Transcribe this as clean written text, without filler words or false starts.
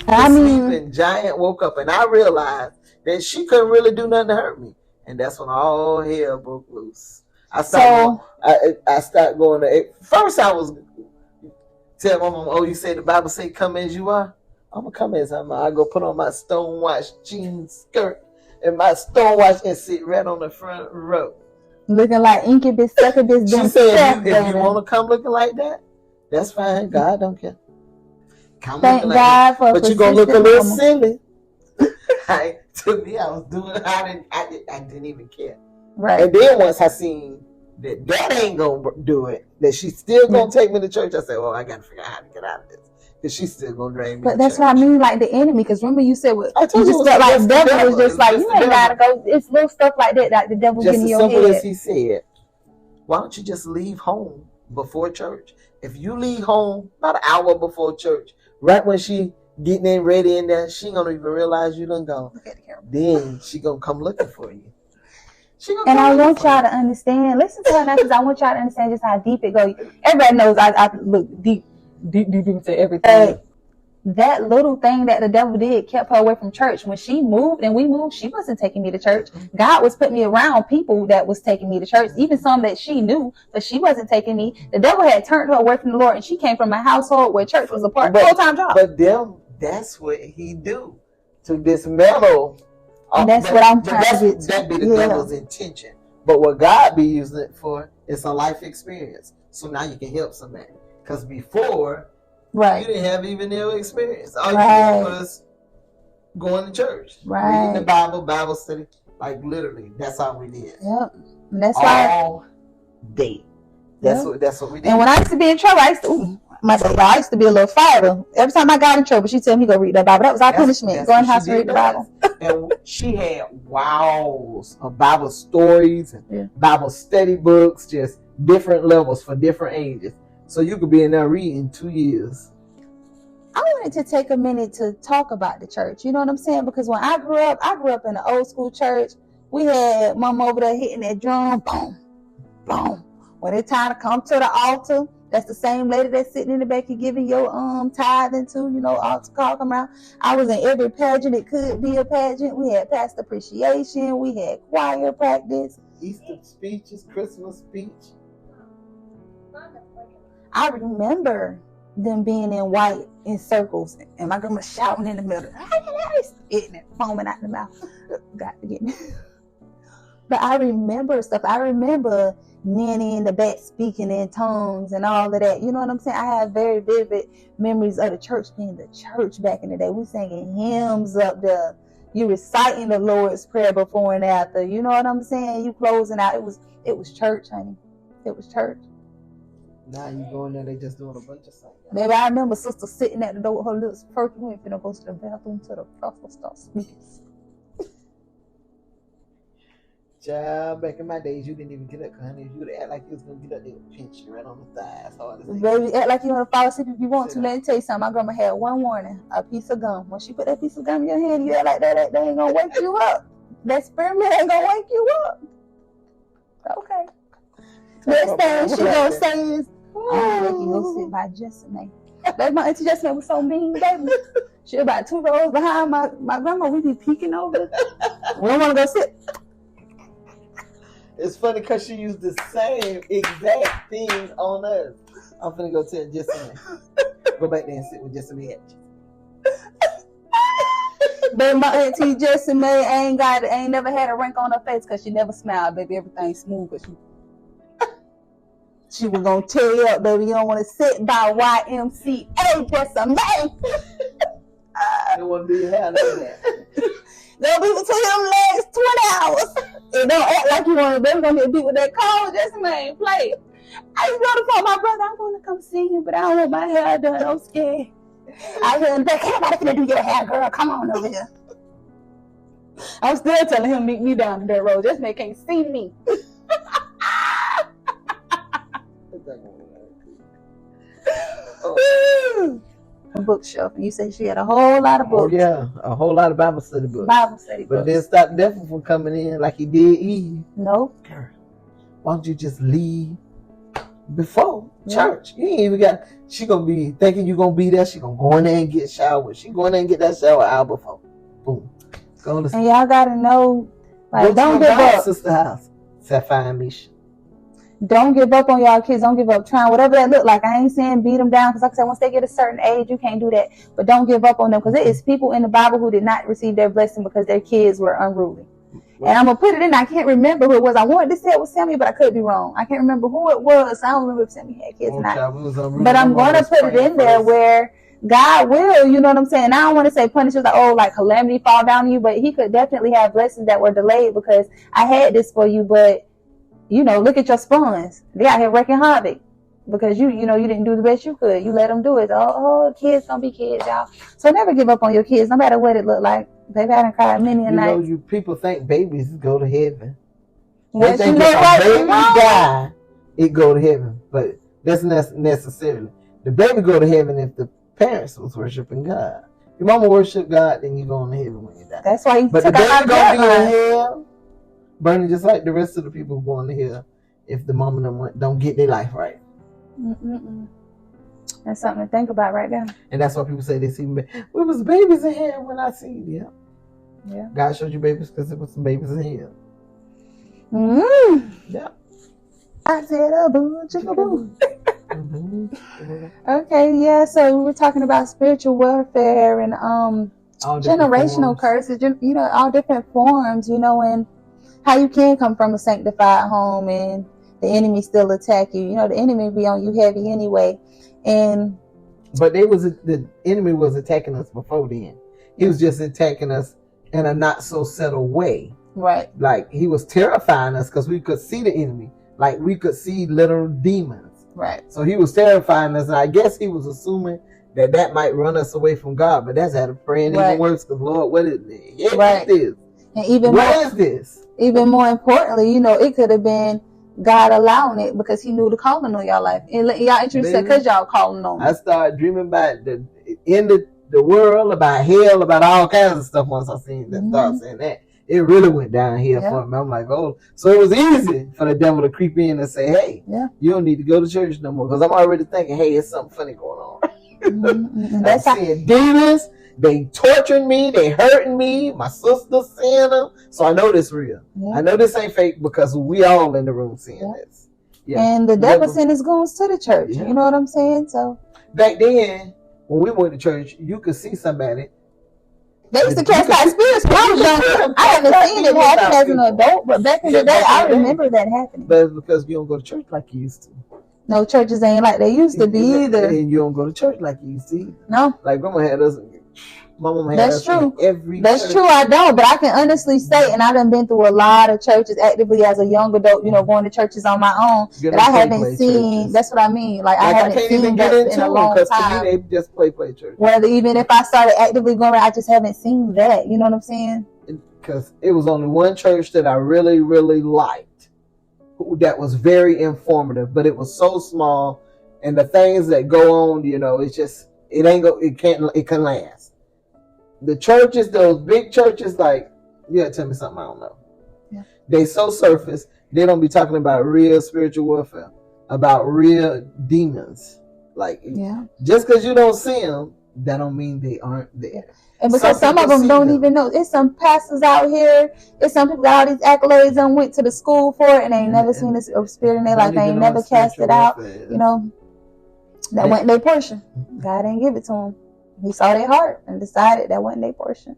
The sleeping giant woke up, and I realized that she couldn't really do nothing to hurt me. And that's when all hell broke loose. I started going to. First, I was tell my mom, "Oh, you say the Bible say come as you are. I'm gonna come as I'm. I go put on my stonewashed jean skirt and my stonewashed and sit right on the front row, looking like incubus, succubus." She said, "If you want to come looking like that, that's fine. God don't care. Come Thank looking God like that. But you're gonna look a little silly." To me, I was doing. I didn't even care. Right. And then once I seen that ain't gonna do it, that she's still gonna take me to church, I said, "Well, I gotta figure out how to get out of this, because she's still gonna drain me." But that's what I mean, like the enemy. Because remember, you said you just felt like the devil was just like, you ain't gotta go. It's little stuff like that that the devil getting in your head. Just as simple as he said, why don't you just leave home before church? If you leave home about an hour before church, right when she getting in ready in there, she gonna even realize you done gone. Then she gonna come looking for you. And I want y'all to understand. Listen to her now, because I want y'all to understand just how deep it goes. Everybody knows I look deep into everything. That little thing that the devil did kept her away from church. When she moved and we moved, she wasn't taking me to church. God was putting me around people that was taking me to church, even some that she knew, but she wasn't taking me. The devil had turned her away from the Lord, and she came from a household where church was a full-time job. But that's what he do to dismantle. And that's what I'm trying to get to. That be the devil's intention. But what God be using it for is a life experience. So now you can help somebody. Because before, you didn't have even no experience. All you did was going to church, reading the Bible study. Like literally, that's all we did. Yep. And that's all day. That's what we did. And when I used to be in trouble, I used to be a little fighter. Every time I got in trouble, she'd tell me to go read the Bible. That was our punishment. Go in the house and read the Bible. And she had wows of Bible stories and Bible study books, just different levels for different ages. So you could be in there reading 2 years. I wanted to take a minute to talk about the church. You know what I'm saying? Because when I grew up in an old school church. We had mom over there hitting that drum, boom, boom. When it's time to come to the altar, that's the same lady that's sitting in the back and giving your tithing to, altar call come around. I was in every pageant it could be a pageant. We had pastor appreciation. We had choir practice. Easter speeches, Christmas speech. I remember them being in white in circles, and my grandma shouting in the middle, spitting it, foaming out the mouth. Got to get me. But I remember stuff. I remember Nanny in the back speaking in tongues and all of that. You know what I'm saying? I have very vivid memories of the church being the church back in the day. We singing hymns up there. You reciting the Lord's Prayer before and after. You know what I'm saying? You closing out. It was church, honey. It was church. Now you go in there, they just doing a bunch of stuff. Maybe I remember sister sitting at the door with her lips perking. We ain't finna go to the bathroom till the prophet starts speaking. Child, back in my days, you didn't even get up, honey. If you would act like you was gonna get up, they would pinch you right on the thighs. Baby, act like you want to fall asleep if you want to. Let me tell you something. My grandma had one warning: a piece of gum. When she put that piece of gum in your hand, you act like that ain't gonna wake you up. That spearmint ain't gonna wake you up. Okay. Next thing she gonna say is, "I'm gonna make you go sit by Jessamine." Baby, my auntie Jessamine was so mean, baby. She was about 2 rows behind my grandma. We be peeking over. We don't want to go sit. It's funny because she used the same exact thing on us. I'm finna go tell Jessamine. Go back there and sit with Jessamine. But my auntie Jessamine ain't never had a wrinkle on her face because she never smiled, baby. Everything's smooth, but she was gonna tear you up, baby. You don't want to sit by YMCA Jessamine. They want to do your hair like that. They'll be between them legs 20 hours. And don't act like you want to. They're gonna be with that cold Jessamine. Play. I used to go to call my brother. I want to come see you, but I don't want my hair done. I'm scared. I hear him back. Ain't nobody finna do your hair, girl. Come on over here. I'm still telling him meet me down that road. Jessamine can't see me. A bookshelf, and you said she had a whole lot of books. Oh yeah, a whole lot of Bible study books. But then stop the devil from coming in like he did Eve. No. Girl, why don't you just leave before? church. You ain't even got. She gonna be thinking you gonna be there. She gonna go in there and get showered. She going in and get that shower an hour before. Boom. Go to. And y'all gotta know, like, go don't to give my up. sister house. Sapphire and Misha. Don't give up on y'all kids. Don't give up trying, whatever that look like. I ain't saying beat them down, because like I said, once they get a certain age, you can't do that. But don't give up on them, because there is people in the Bible who did not receive their blessing because their kids were unruly. And I'm gonna put it in. I can't remember who it was. I wanted to say it was Sammy, but I could be wrong. I can't remember who it was. I don't remember if Sammy had kids or not. But I'm gonna put it in there where God will, you know what I'm saying? I don't want to say punish us, like, oh, like calamity fall down on you, but He could definitely have blessings that were delayed because I had this for you, but you know, look at your spawns. They out here wrecking havoc because you know, you didn't do the best you could. You let them do it. Oh, kids gonna be kids, y'all. So never give up on your kids, no matter what it look like. Baby, I done cried many a night. You people think babies go to heaven. Once they you think know if right, a baby die, it go to heaven. But that's not necessarily. The baby go to heaven if the parents was worshiping God. Your mama worship God, then you going to heaven when you die. That's why He but took the baby out gonna be bloodline. in hell, burning just like the rest of the people going to hell if the mama don't get their life right. That's something to think about right there. And that's why people say they see me. We was babies in here when I see you. Yeah. God showed you babies because there was some babies in here. Yeah. I said a boo, chicka boo. Okay, yeah. So we were talking about spiritual warfare and generational curses. You know, all different forms. You know, and how you can come from a sanctified home and the enemy still attack you. You know, the enemy be on you heavy anyway. But the enemy was attacking us before then. He was just attacking us in a not so subtle way. Right. Like he was terrifying us because we could see the enemy. Like we could see literal demons. Right. So he was terrifying us, and I guess he was assuming that might run us away from God. But that's out of praying even worse. Because Lord, what is this? What is this? And even what is this? Even more importantly, you know, it could have been God allowing it because He knew the calling on y'all life. And y'all interested because y'all calling on me. I started dreaming about the end of the world, about hell, about all kinds of stuff once I seen that. Start saying that. It really went downhill for me. I'm like, oh, so it was easy for the devil to creep in and say, hey, you don't need to go to church no more. Because I'm already thinking, hey, it's something funny going on. That's I'm seeing demons. They torturing me. They hurting me. My sister's seeing them. So I know this real. I know this ain't fake because we all in the room seeing this. And the devil sent his goons to the church. You know what I'm saying? So back then, when we went to church, you could see somebody. They used to cast out spirits when I was young. I haven't seen it happen as an adult, but back in the day, I remember that happening. But it's because you don't go to church like you used to. No, churches ain't like they used to be either. And you don't go to church like you used to either. No. Like Grandma had us. My mama had us true. Every That's church. true. I don't, but I can honestly say, and I done been through a lot of churches actively as a young adult. You know, going to churches on my own that I haven't seen. Churches. That's what I mean. Like I haven't seen that in a long time. To me, they just play church. Whether even if I started actively going, I just haven't seen that. You know what I'm saying? Because it was only one church that I really, really liked. That was very informative, but it was so small, and the things that go on, you know, it can last. The churches, those big churches, like, you gotta tell me something I don't know. Yeah. They so surface, they don't be talking about real spiritual warfare, about real demons. Like, just because you don't see them, that don't mean they aren't there. And because some of them don't even know. It's some pastors out here. It's some people got all these accolades and went to the school for it and they ain't never seen a spirit in their life. They ain't never cast it out. You know, that wasn't their portion. God didn't give it to them. He saw their heart and decided that wasn't their portion.